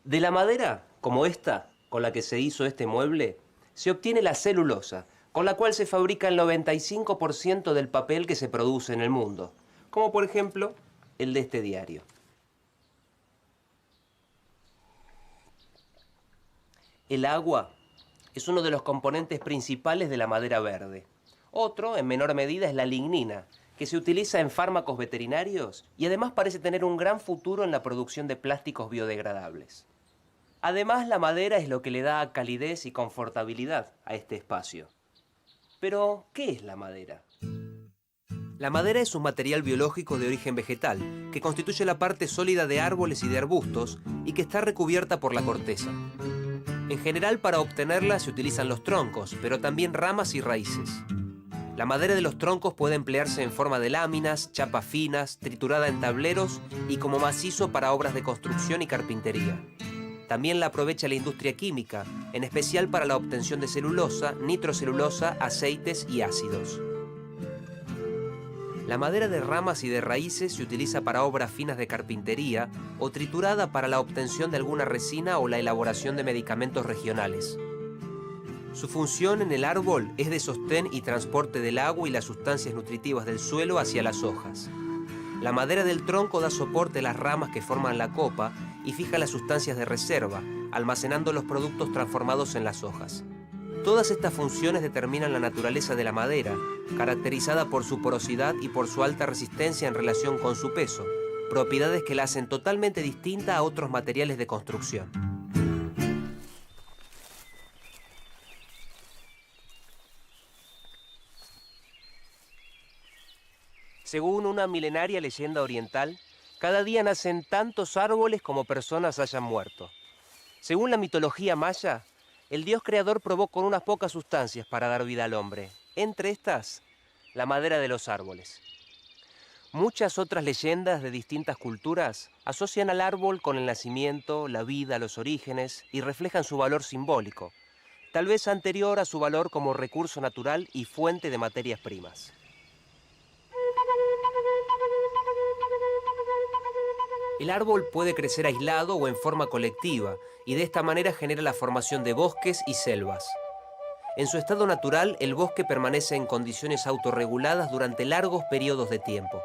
De la madera, como esta, con la que se hizo este mueble, se obtiene la celulosa, con la cual se fabrica el 95% del papel que se produce en el mundo, como por ejemplo el de este diario. El agua es uno de los componentes principales de la madera verde. Otro, en menor medida, es la lignina, que se utiliza en fármacos veterinarios y además parece tener un gran futuro en la producción de plásticos biodegradables. Además, la madera es lo que le da calidez y confortabilidad a este espacio. Pero, ¿qué es la madera? La madera es un material biológico de origen vegetal, que constituye la parte sólida de árboles y de arbustos y que está recubierta por la corteza. En general, para obtenerla se utilizan los troncos, pero también ramas y raíces. La madera de los troncos puede emplearse en forma de láminas, chapas finas, triturada en tableros y como macizo para obras de construcción y carpintería. También la aprovecha la industria química, en especial para la obtención de celulosa, nitrocelulosa, aceites y ácidos. La madera de ramas y de raíces se utiliza para obras finas de carpintería o triturada para la obtención de alguna resina o la elaboración de medicamentos regionales. Su función en el árbol es de sostén y transporte del agua y las sustancias nutritivas del suelo hacia las hojas. La madera del tronco da soporte a las ramas que forman la copa y fija las sustancias de reserva, almacenando los productos transformados en las hojas. Todas estas funciones determinan la naturaleza de la madera, caracterizada por su porosidad y por su alta resistencia en relación con su peso, propiedades que la hacen totalmente distinta a otros materiales de construcción. Según una milenaria leyenda oriental, cada día nacen tantos árboles como personas hayan muerto. Según la mitología maya, el dios creador probó con unas pocas sustancias para dar vida al hombre. Entre estas, la madera de los árboles. Muchas otras leyendas de distintas culturas asocian al árbol con el nacimiento, la vida, los orígenes y reflejan su valor simbólico, tal vez anterior a su valor como recurso natural y fuente de materias primas. El árbol puede crecer aislado o en forma colectiva y de esta manera genera la formación de bosques y selvas. En su estado natural, el bosque permanece en condiciones autorreguladas durante largos periodos de tiempo.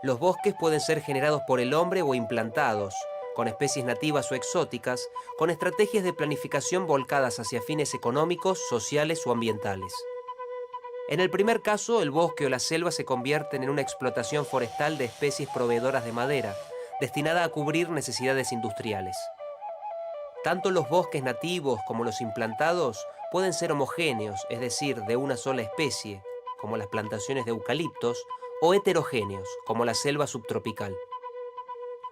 Los bosques pueden ser generados por el hombre o implantados, con especies nativas o exóticas, con estrategias de planificación volcadas hacia fines económicos, sociales o ambientales. En el primer caso, el bosque o la selva se convierten en una explotación forestal de especies proveedoras de madera, destinada a cubrir necesidades industriales. Tanto los bosques nativos como los implantados pueden ser homogéneos, es decir, de una sola especie, como las plantaciones de eucaliptos, o heterogéneos, como la selva subtropical.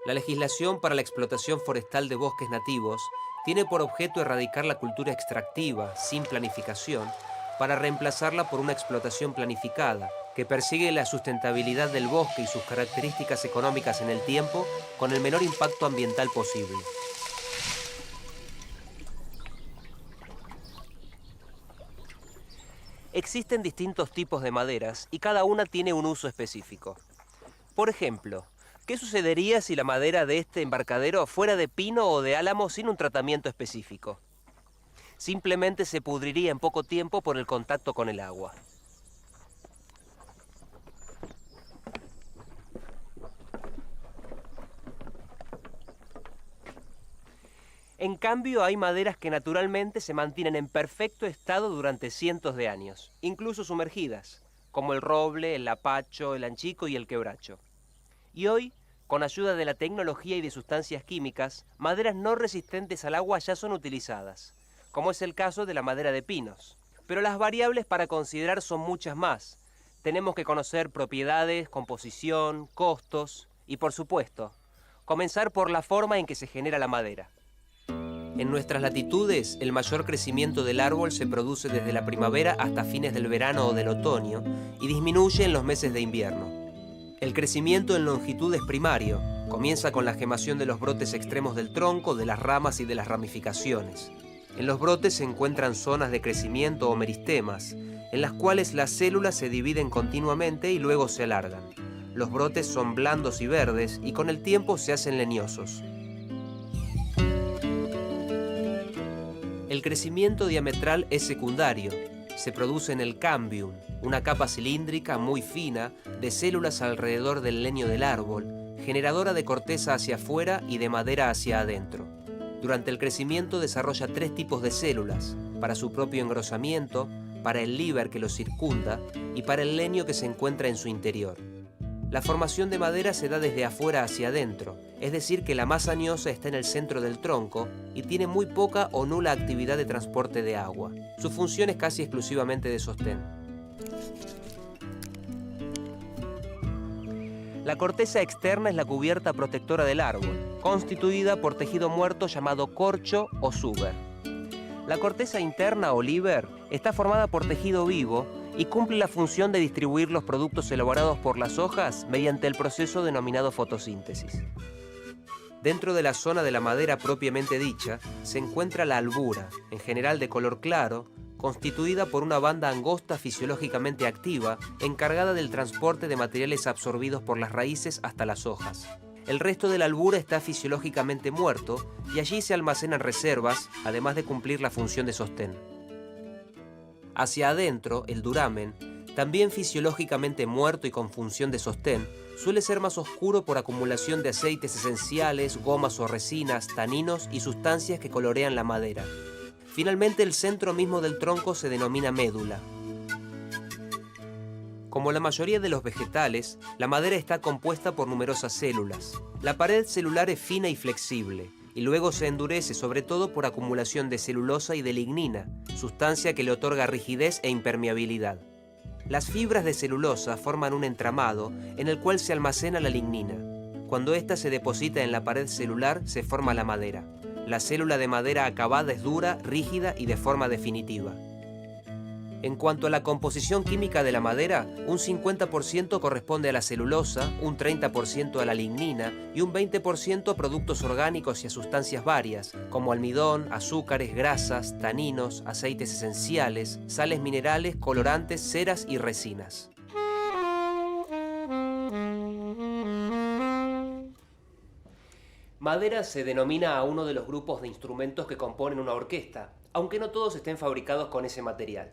La legislación para la explotación forestal de bosques nativos tiene por objeto erradicar la cultura extractiva, sin planificación, para reemplazarla por una explotación planificada, que persigue la sustentabilidad del bosque y sus características económicas en el tiempo con el menor impacto ambiental posible. Existen distintos tipos de maderas y cada una tiene un uso específico. Por ejemplo, ¿qué sucedería si la madera de este embarcadero fuera de pino o de álamo sin un tratamiento específico? Simplemente se pudriría en poco tiempo por el contacto con el agua. En cambio, hay maderas que naturalmente se mantienen en perfecto estado durante cientos de años, incluso sumergidas, como el roble, el lapacho, el anchico y el quebracho. Y hoy, con ayuda de la tecnología y de sustancias químicas, maderas no resistentes al agua ya son utilizadas, como es el caso de la madera de pinos. Pero las variables para considerar son muchas más. Tenemos que conocer propiedades, composición, costos y, por supuesto, comenzar por la forma en que se genera la madera. En nuestras latitudes, el mayor crecimiento del árbol se produce desde la primavera hasta fines del verano o del otoño y disminuye en los meses de invierno. El crecimiento en longitud es primario, comienza con la gemación de los brotes extremos del tronco, de las ramas y de las ramificaciones. En los brotes se encuentran zonas de crecimiento o meristemas, en las cuales las células se dividen continuamente y luego se alargan. Los brotes son blandos y verdes y con el tiempo se hacen leñosos. El crecimiento diametral es secundario. Se produce en el cambium, una capa cilíndrica muy fina de células alrededor del leño del árbol, generadora de corteza hacia afuera y de madera hacia adentro. Durante el crecimiento desarrolla 3 tipos de células, para su propio engrosamiento, para el líber que lo circunda y para el leño que se encuentra en su interior. La formación de madera se da desde afuera hacia adentro, es decir que la masa añosa está en el centro del tronco y tiene muy poca o nula actividad de transporte de agua. Su función es casi exclusivamente de sostén. La corteza externa es la cubierta protectora del árbol, constituida por tejido muerto llamado corcho o suber. La corteza interna o líber está formada por tejido vivo y cumple la función de distribuir los productos elaborados por las hojas mediante el proceso denominado fotosíntesis. Dentro de la zona de la madera propiamente dicha se encuentra la albura, en general de color claro, constituida por una banda angosta fisiológicamente activa, encargada del transporte de materiales absorbidos por las raíces hasta las hojas. El resto de la albura está fisiológicamente muerto y allí se almacenan reservas, además de cumplir la función de sostén. Hacia adentro, el duramen, también fisiológicamente muerto y con función de sostén, suele ser más oscuro por acumulación de aceites esenciales, gomas o resinas, taninos y sustancias que colorean la madera. Finalmente, el centro mismo del tronco se denomina médula. Como la mayoría de los vegetales, la madera está compuesta por numerosas células. La pared celular es fina y flexible, y luego se endurece sobre todo por acumulación de celulosa y de lignina, sustancia que le otorga rigidez e impermeabilidad. Las fibras de celulosa forman un entramado en el cual se almacena la lignina. Cuando ésta se deposita en la pared celular, se forma la madera. La célula de madera acabada es dura, rígida y de forma definitiva. En cuanto a la composición química de la madera, un 50% corresponde a la celulosa, un 30% a la lignina y un 20% a productos orgánicos y a sustancias varias, como almidón, azúcares, grasas, taninos, aceites esenciales, sales minerales, colorantes, ceras y resinas. Madera se denomina a uno de los grupos de instrumentos que componen una orquesta, aunque no todos estén fabricados con ese material.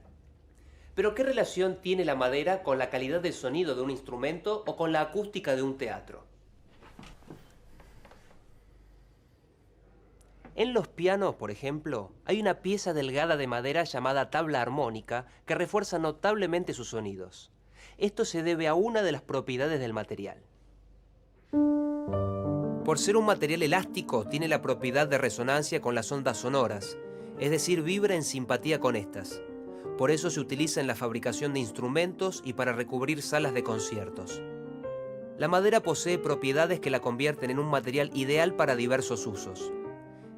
Pero ¿qué relación tiene la madera con la calidad del sonido de un instrumento o con la acústica de un teatro? En los pianos, por ejemplo, hay una pieza delgada de madera llamada tabla armónica que refuerza notablemente sus sonidos. Esto se debe a una de las propiedades del material. Por ser un material elástico, tiene la propiedad de resonancia con las ondas sonoras, es decir, vibra en simpatía con estas. Por eso se utiliza en la fabricación de instrumentos y para recubrir salas de conciertos. La madera posee propiedades que la convierten en un material ideal para diversos usos.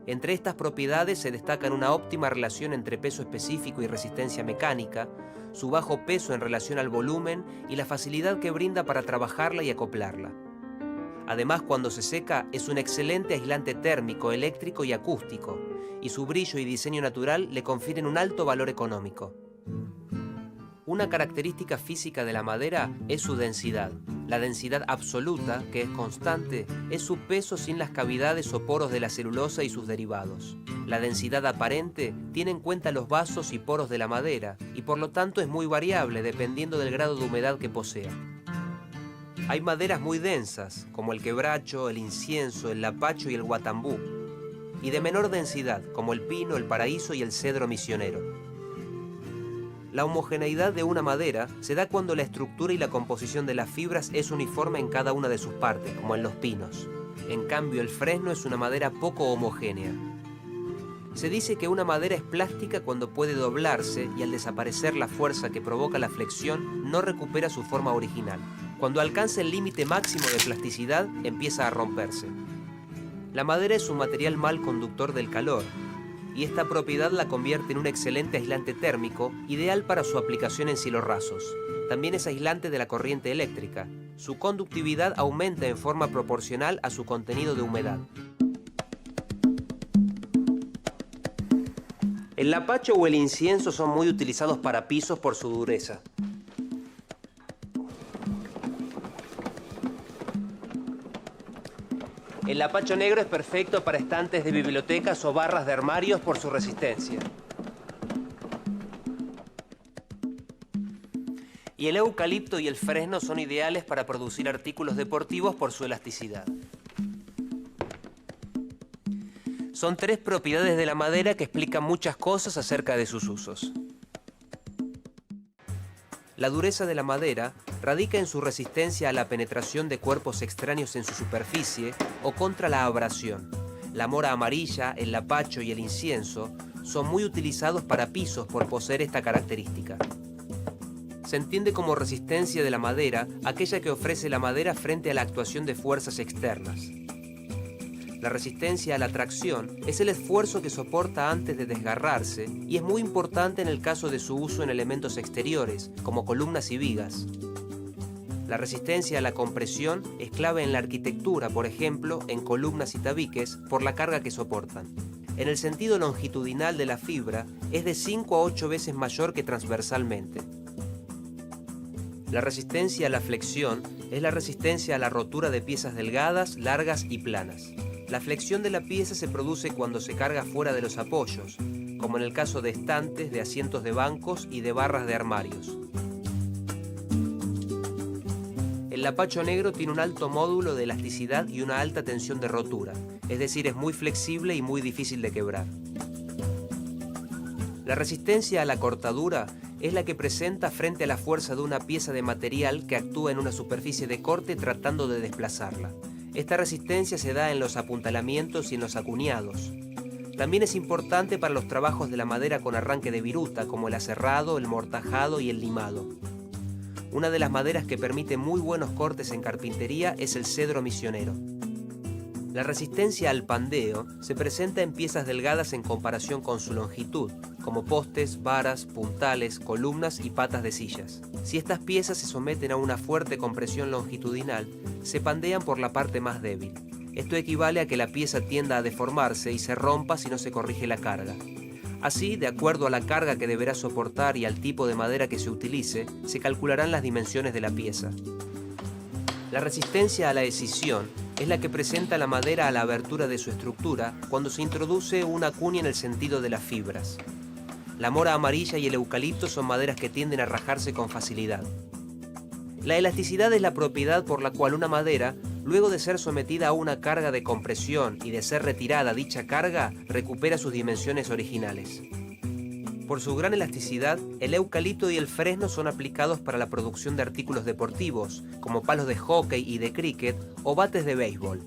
Entre estas propiedades se destacan una óptima relación entre peso específico y resistencia mecánica, su bajo peso en relación al volumen y la facilidad que brinda para trabajarla y acoplarla. Además, cuando se seca, es un excelente aislante térmico, eléctrico y acústico, y su brillo y diseño natural le confieren un alto valor económico. Una característica física de la madera es su densidad. La densidad absoluta, que es constante, es su peso sin las cavidades o poros de la celulosa y sus derivados. La densidad aparente tiene en cuenta los vasos y poros de la madera y por lo tanto es muy variable dependiendo del grado de humedad que posea. Hay maderas muy densas, como el quebracho, el incienso, el lapacho y el guatambú, y de menor densidad, como el pino, el paraíso y el cedro misionero. La homogeneidad de una madera se da cuando la estructura y la composición de las fibras es uniforme en cada una de sus partes, como en los pinos. En cambio, el fresno es una madera poco homogénea. Se dice que una madera es plástica cuando puede doblarse y al desaparecer la fuerza que provoca la flexión no recupera su forma original. Cuando alcanza el límite máximo de plasticidad, empieza a romperse. La madera es un material mal conductor del calor, y esta propiedad la convierte en un excelente aislante térmico, ideal para su aplicación en cielos rasos. También es aislante de la corriente eléctrica. Su conductividad aumenta en forma proporcional a su contenido de humedad. El lapacho o el incienso son muy utilizados para pisos por su dureza. El lapacho negro es perfecto para estantes de bibliotecas o barras de armarios por su resistencia. Y el eucalipto y el fresno son ideales para producir artículos deportivos por su elasticidad. Son 3 propiedades de la madera que explican muchas cosas acerca de sus usos. La dureza de la madera radica en su resistencia a la penetración de cuerpos extraños en su superficie o contra la abrasión. La mora amarilla, el lapacho y el incienso son muy utilizados para pisos por poseer esta característica. Se entiende como resistencia de la madera aquella que ofrece la madera frente a la actuación de fuerzas externas. La resistencia a la tracción es el esfuerzo que soporta antes de desgarrarse y es muy importante en el caso de su uso en elementos exteriores, como columnas y vigas. La resistencia a la compresión es clave en la arquitectura, por ejemplo, en columnas y tabiques, por la carga que soportan. En el sentido longitudinal de la fibra, es de 5 a 8 veces mayor que transversalmente. La resistencia a la flexión es la resistencia a la rotura de piezas delgadas, largas y planas. La flexión de la pieza se produce cuando se carga fuera de los apoyos, como en el caso de estantes, de asientos de bancos y de barras de armarios. El lapacho negro tiene un alto módulo de elasticidad y una alta tensión de rotura, es decir, es muy flexible y muy difícil de quebrar. La resistencia a la cortadura es la que presenta frente a la fuerza de una pieza de material que actúa en una superficie de corte tratando de desplazarla. Esta resistencia se da en los apuntalamientos y en los acuñados. También es importante para los trabajos de la madera con arranque de viruta, como el aserrado, el mortajado y el limado. Una de las maderas que permite muy buenos cortes en carpintería es el cedro misionero. La resistencia al pandeo se presenta en piezas delgadas en comparación con su longitud, como postes, varas, puntales, columnas y patas de sillas. Si estas piezas se someten a una fuerte compresión longitudinal, se pandean por la parte más débil. Esto equivale a que la pieza tienda a deformarse y se rompa si no se corrige la carga. Así, de acuerdo a la carga que deberá soportar y al tipo de madera que se utilice, se calcularán las dimensiones de la pieza. La resistencia a la escisión es la que presenta la madera a la abertura de su estructura cuando se introduce una cuña en el sentido de las fibras. La mora amarilla y el eucalipto son maderas que tienden a rajarse con facilidad. La elasticidad es la propiedad por la cual una madera, luego de ser sometida a una carga de compresión y de ser retirada dicha carga, recupera sus dimensiones originales. Por su gran elasticidad, el eucalipto y el fresno son aplicados para la producción de artículos deportivos, como palos de hockey y de cricket o bates de béisbol.